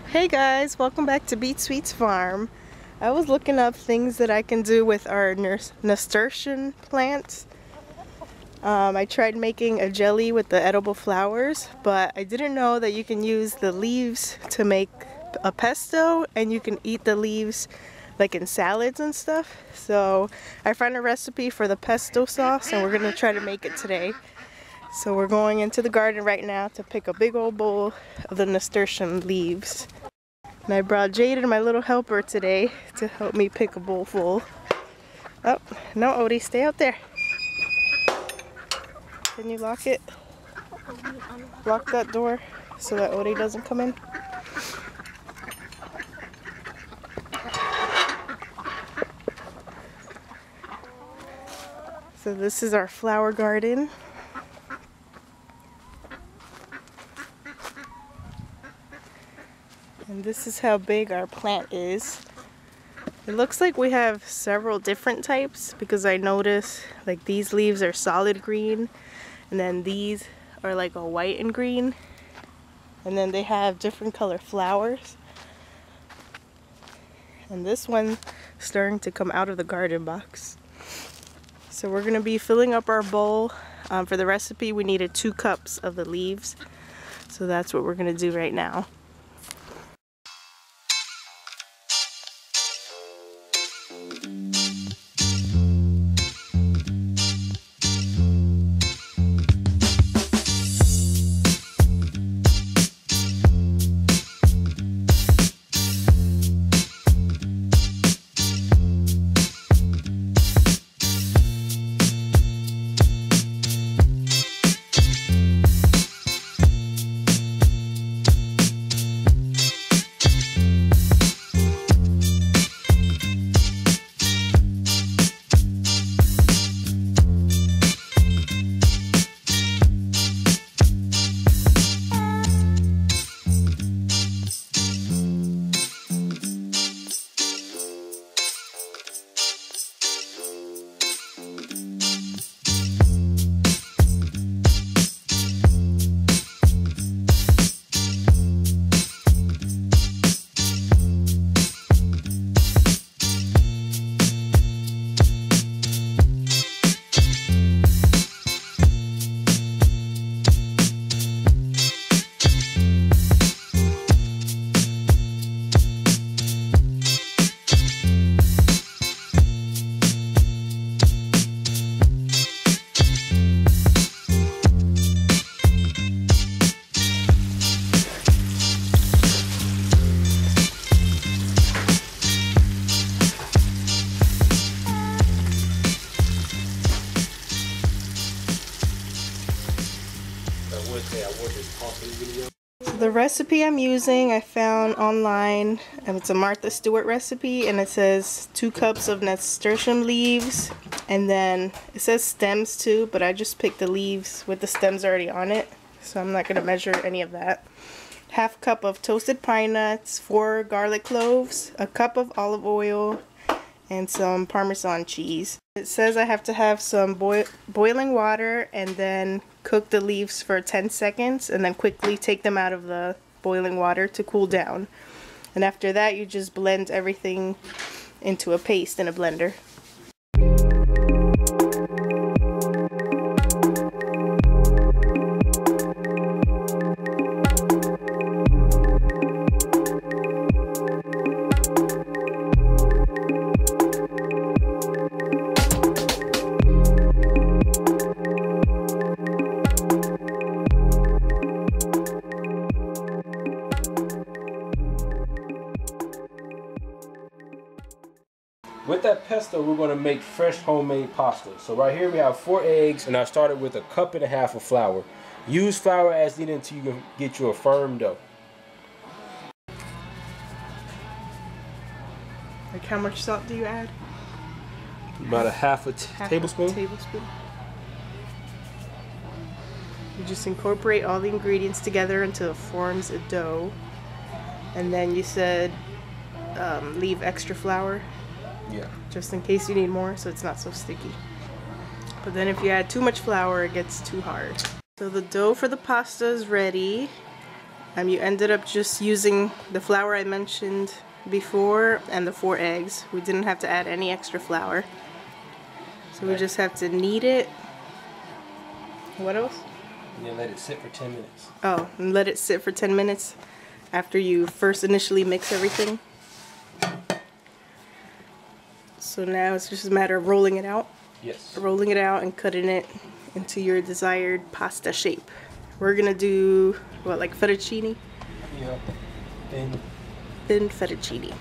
Hey guys, welcome back to Beet Sweet's Farm. I was looking up things that I can do with our nasturtium plants. I tried making a jelly with the edible flowers, but I didn't know that you can use the leaves to make a pesto, and you can eat the leaves like in salads and stuff. So I found a recipe for the pesto sauce, and we're gonna try to make it today. So we're going into the garden right now to pick a big old bowl of the nasturtium leaves. And I brought Jaden, my little helper, today to help me pick a bowl full. Oh, no, Odie, stay out there. Can you lock it? Lock that door so that Odie doesn't come in. So this is our flower garden. And this is how big our plant is. It looks like we have several different types because I noticed like these leaves are solid green, and then these are like a white and green, and then they have different color flowers. And this one's starting to come out of the garden box. So we're gonna be filling up our bowl. For the recipe we needed 2 cups of the leaves. So that's what we're gonna do right now. So the recipe I'm using I found online, and it's a Martha Stewart recipe, and it says 2 cups of nasturtium leaves, and then it says stems too, but I just picked the leaves with the stems already on it, so I'm not going to measure any of that. 1/2 cup of toasted pine nuts, 4 garlic cloves, 1 cup of olive oil, and some Parmesan cheese. It says I have to have some boiling water and then cook the leaves for 10 seconds and then quickly take them out of the boiling water to cool down. And after that you just blend everything into a paste in a blender. With that pesto, we're going to make fresh homemade pasta. So right here we have 4 eggs, and I started with 1.5 cups of flour. Use flour as needed until you can get you a firm dough. Like how much salt do you add? About half a tablespoon. You just incorporate all the ingredients together until it forms a dough. And then you said leave extra flour. Yeah. Just in case you need more, so it's not so sticky. But then if you add too much flour, it gets too hard. So the dough for the pasta is ready. You ended up just using the flour I mentioned before and the 4 eggs. We didn't have to add any extra flour. So we just have to knead it. What else? And then let it sit for 10 minutes. Oh, and let it sit for 10 minutes after you first initially mix everything. So now it's just a matter of rolling it out. Yes. Rolling it out and cutting it into your desired pasta shape. We're gonna do, what, like fettuccine? Yeah. Thin fettuccine.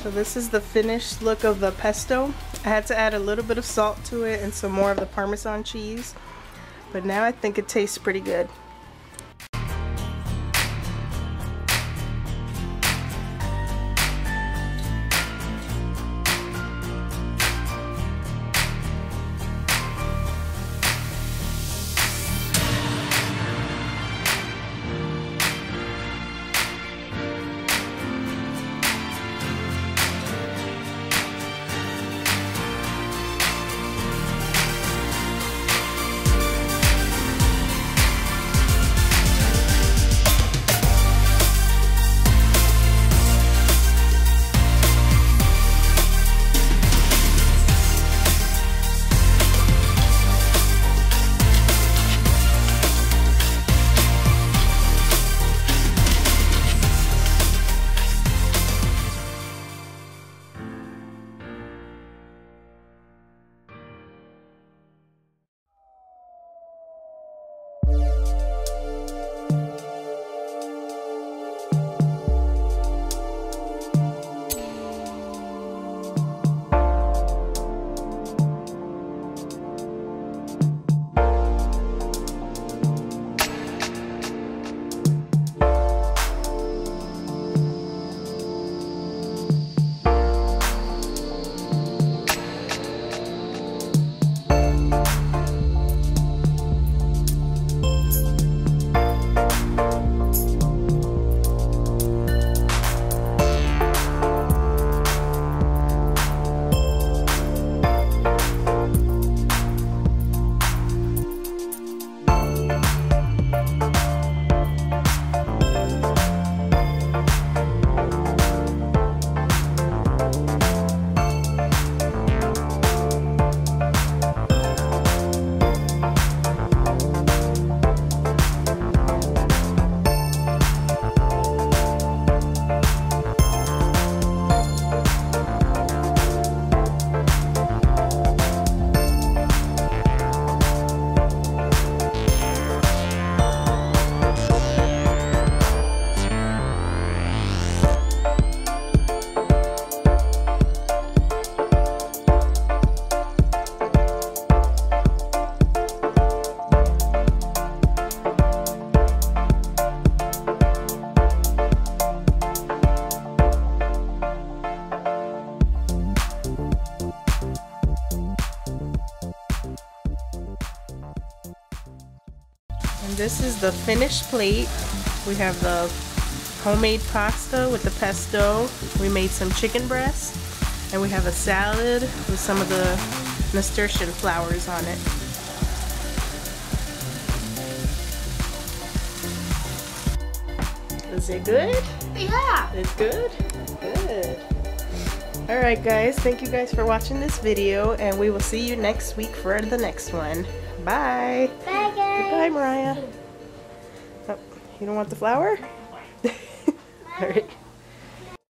So this is the finished look of the pesto. I had to add a little bit of salt to it and some more of the Parmesan cheese, but now I think it tastes pretty good. And this is the finished plate. We have the homemade pasta with the pesto. We made some chicken breast. And we have a salad with some of the nasturtium flowers on it. Is it good? Yeah. It's good? Good. Alright guys, thank you guys for watching this video, and we will see you next week for the next one. Bye. Bye, guys. Goodbye, Mariah. Oh, you don't want the flower? Alright.